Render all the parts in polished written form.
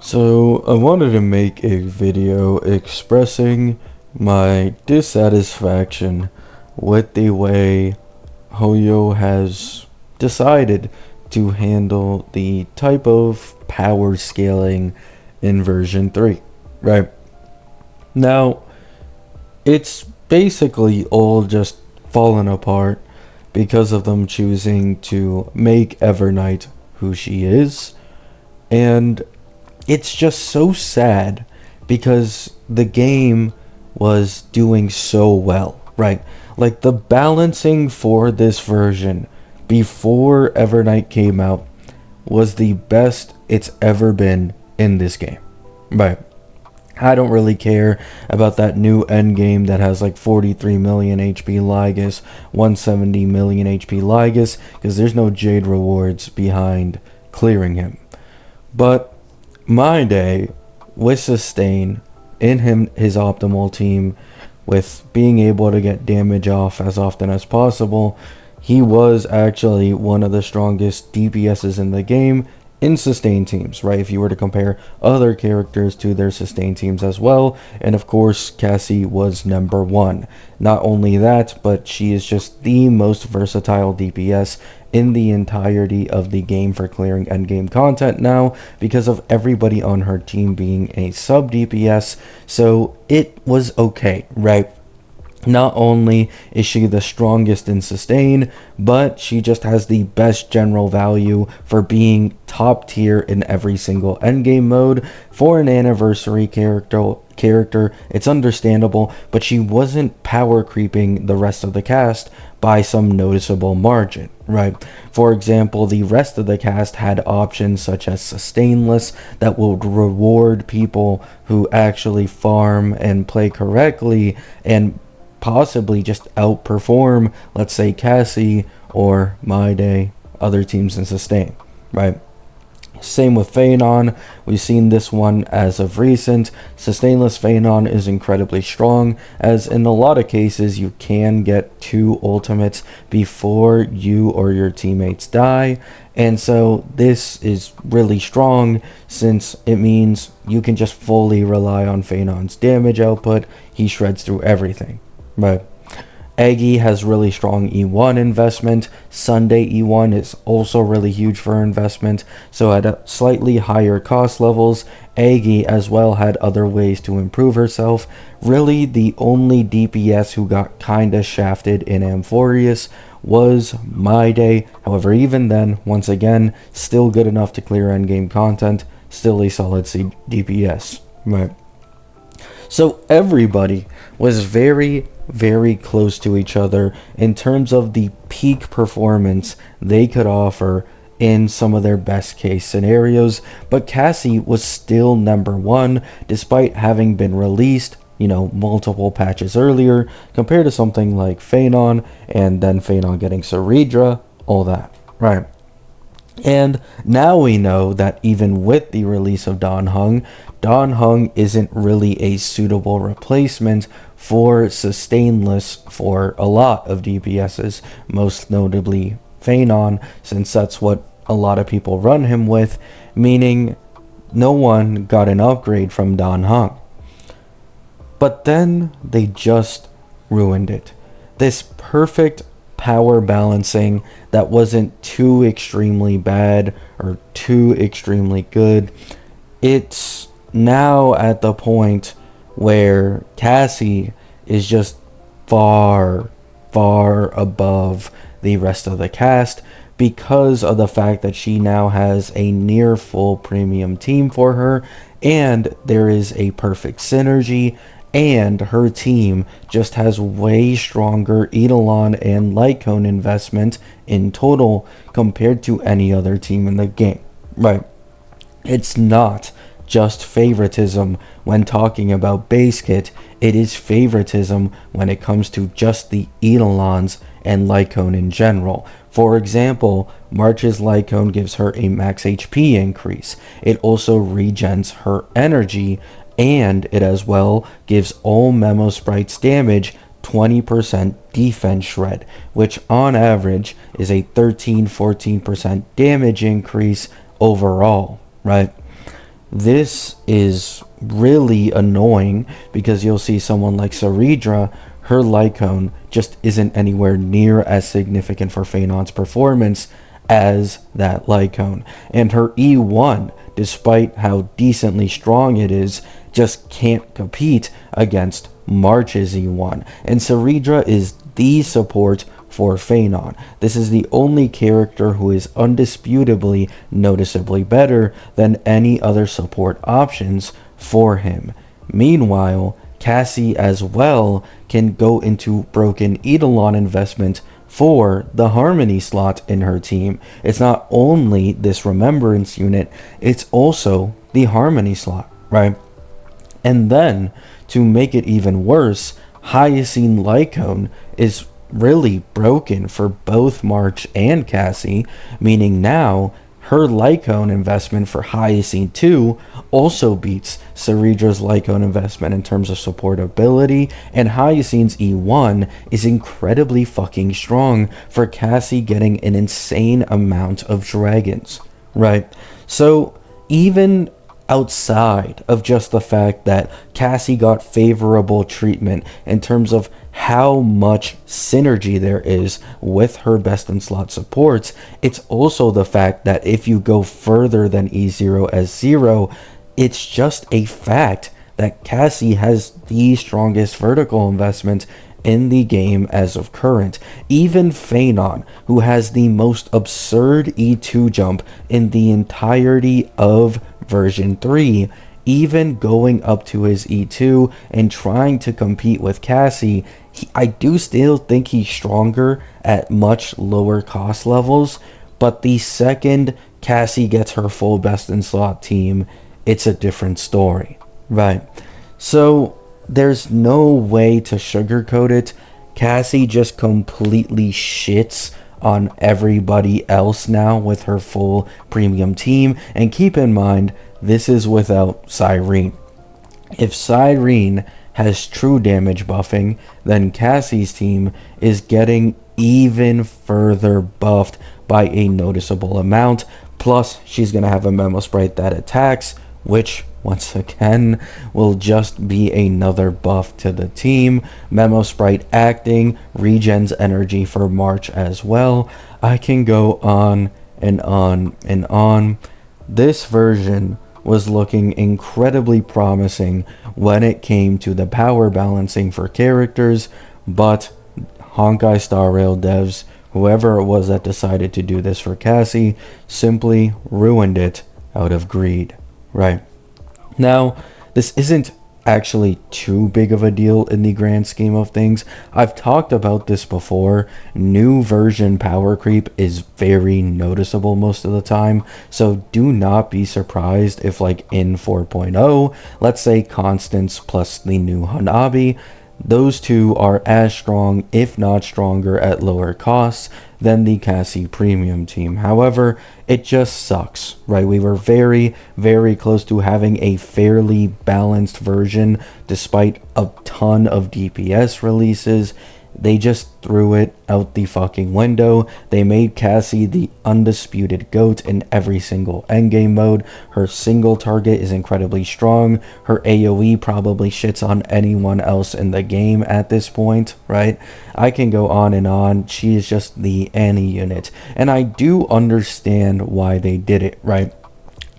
So I wanted to make a video expressing my dissatisfaction with the way Hoyo has decided to handle the type of power scaling in version 3, right? Now, it's basically all just fallen apart because of them choosing to make Evernight who she is, and it's just so sad because the game was doing so well, right? Like the balancing for this version before Evernight came out was the best it's ever been in this game, right? I don't really care about that new end game that has like 43 million HP Ligus, 170 million HP Ligus, because there's no Jade rewards behind clearing him. But my day with sustain in his optimal team, with being able to get damage off as often as possible, he was actually one of the strongest DPSs in the game in sustain teams, right? If you were to compare other characters to their sustain teams as well. And of course, Cassie was number one. Not only that, but she is just the most versatile DPS in the entirety of the game for clearing endgame content now, because of everybody on her team being a sub DPS. So it was okay, right? Not only is she the strongest in sustain, but she just has the best general value for being top tier in every single endgame mode. For an anniversary character, it's understandable, but she wasn't power creeping the rest of the cast by some noticeable margin, right? For example, the rest of the cast had options such as sustainless that would reward people who actually farm and play correctly and possibly just outperform, let's say, Cassie or My Day, other teams in sustain, right? Same with Phanon. We've seen this one as of recent. Sustainless Phanon is incredibly strong, as in a lot of cases you can get 2 ultimates before you or your teammates die, and so this is really strong since it means you can just fully rely on Phanon's damage output. He shreds through everything. Right. Aggie has really strong E1 investment. Sunday E1 is also really huge for investment. So at a slightly higher cost levels, Aggie as well had other ways to improve herself. Really, the only DPS who got kinda shafted in Amphorius was My Day. However, even then, once again, still good enough to clear endgame content. Still a solid DPS. Right. So everybody was very close to each other in terms of the peak performance they could offer in some of their best case scenarios, but Cassie was still number one despite having been released, multiple patches earlier, compared to something like Phanon, and then Phanon getting Ceridra, all that, right? And now we know that even with the release of Dan Heng isn't really a suitable replacement for sustainless for a lot of DPSs, most notably Phanon, since that's what a lot of people run him with, meaning no one got an upgrade from Dan Heng. But then they just ruined it. This perfect power balancing that wasn't too extremely bad or too extremely good. It's now at the point where Cassie is just far above the rest of the cast because of the fact that she now has a near full premium team for her, and there is a perfect synergy, and her team just has way stronger eidolon and light cone investment in total compared to any other team in the game, right? It's not just favoritism when talking about base kit, it is favoritism when it comes to just the eidolons and light cone in general. For example, March's light cone gives her a max HP increase. It also regens her energy, and it as well gives all Memo Sprites damage 20% defense shred, which on average is a 13-14% damage increase overall, right? this is really annoying because you'll see someone like Saridra, her Lycone just isn't anywhere near as significant for Phenon's performance as that Lycone. And her E1, despite how decently strong it is, just can't compete against March's E1. And Saridra is the support for Phenon. This is the only character who is undisputably noticeably better than any other support options for him. Meanwhile, Cassie as well can go into broken eidolon investment for the harmony slot in her team. It's not only this remembrance unit, it's also the harmony slot, right? And then, to make it even worse, Hyacine Lycone is really broken for both March and Cassie, meaning now her Lycone investment for Hyacine 2 also beats Saridra's Lycone investment in terms of supportability, and Hyacine's E1 is incredibly fucking strong for Cassie getting an insane amount of dragons, right? So even outside of just the fact that Cassie got favorable treatment in terms of how much synergy there is with her best in slot supports, it's also the fact that if you go further than E0S0, it's just a fact that Cassie has the strongest vertical investment in the game as of current. Even Phenon, who has the most absurd E2 jump in the entirety of version 3, even going up to his E2 and trying to compete with Cassie, I do still think he's stronger at much lower cost levels, but the second Cassie gets her full best in slot team, it's a different story, right? So there's no way to sugarcoat it. Cassie just completely shits on everybody else now with her full premium team, and keep in mind, this is without Cyrene. If Cyrene has true damage buffing, then Cassie's team is getting even further buffed by a noticeable amount. Plus, she's going to have a Memo Sprite that attacks, which, once again, will just be another buff to the team. Memo Sprite acting, regens energy for March as well. I can go on and on and on. This version was looking incredibly promising when it came to the power balancing for characters, but Honkai Star Rail devs, whoever it was that decided to do this for Cassie, simply ruined it out of greed, right? Now, this isn't actually too big of a deal in the grand scheme of things. I've talked about this before. New version power creep is very noticeable most of the time, so do not be surprised if, like in 4.0, let's say Constance plus the new Hanabi, those two are as strong, if not stronger, at lower costs than the Cassie premium team. However, it just sucks, right? We were very, very close to having a fairly balanced version despite a ton of DPS releases. They just threw it out the fucking window. They made Cassie the undisputed GOAT in every single endgame mode. Her single target is incredibly strong. Her AoE probably shits on anyone else in the game at this point, right? I can go on and on. She is just the Annie unit. And I do understand why they did it, right?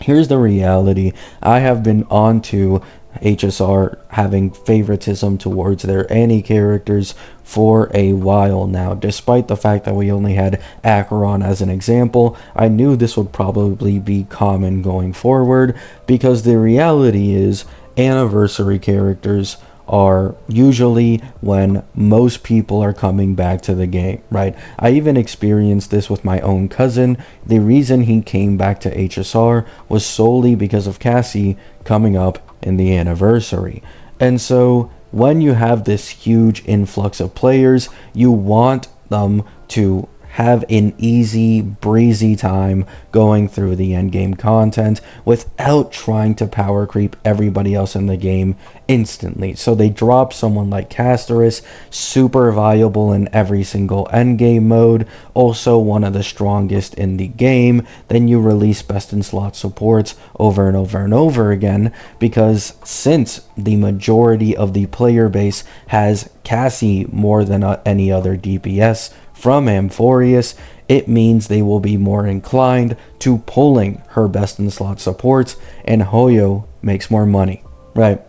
Here's the reality. I have been on to HSR having favoritism towards their Annie characters for a while now. Despite the fact that we only had Acheron as an example, I knew this would probably be common going forward, because the reality is anniversary characters are usually when most people are coming back to the game, right? I even experienced this with my own cousin. The reason he came back to HSR was solely because of Cassie coming up in the anniversary. And so when you have this huge influx of players, you want them to have an easy, breezy time going through the endgame content without trying to power creep everybody else in the game instantly. So they drop someone like Castorus, super valuable in every single endgame mode, also one of the strongest in the game. Then you release best in slot supports over and over and over again, because since the majority of the player base has Cassie more than any other DPS from Amphorius, it means they will be more inclined to pulling her best in slot supports, and Hoyo makes more money, right?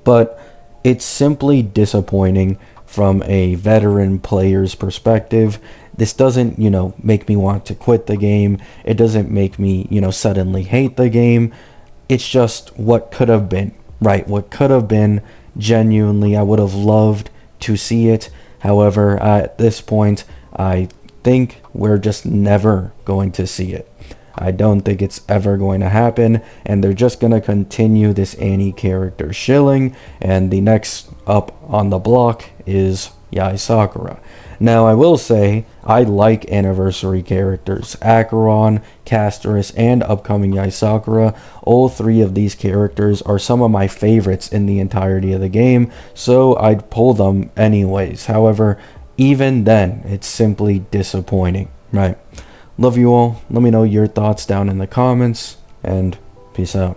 But it's simply disappointing from a veteran player's perspective. This doesn't, make me want to quit the game. It doesn't make me, suddenly hate the game. It's just what could have been, right? What could have been. Genuinely, I would have loved to see it. However, at this point, I think we're just never going to see it. I don't think it's ever going to happen, and they're just going to continue this Annie character shilling, and the next up on the block is Yai Sakura. Now, I will say, I like anniversary characters. Acheron, Castorus, and upcoming Yai Sakura. All three of these characters are some of my favorites in the entirety of the game, so I'd pull them anyways. However, even then, it's simply disappointing, right? Love you all. Let me know your thoughts down in the comments, and peace out.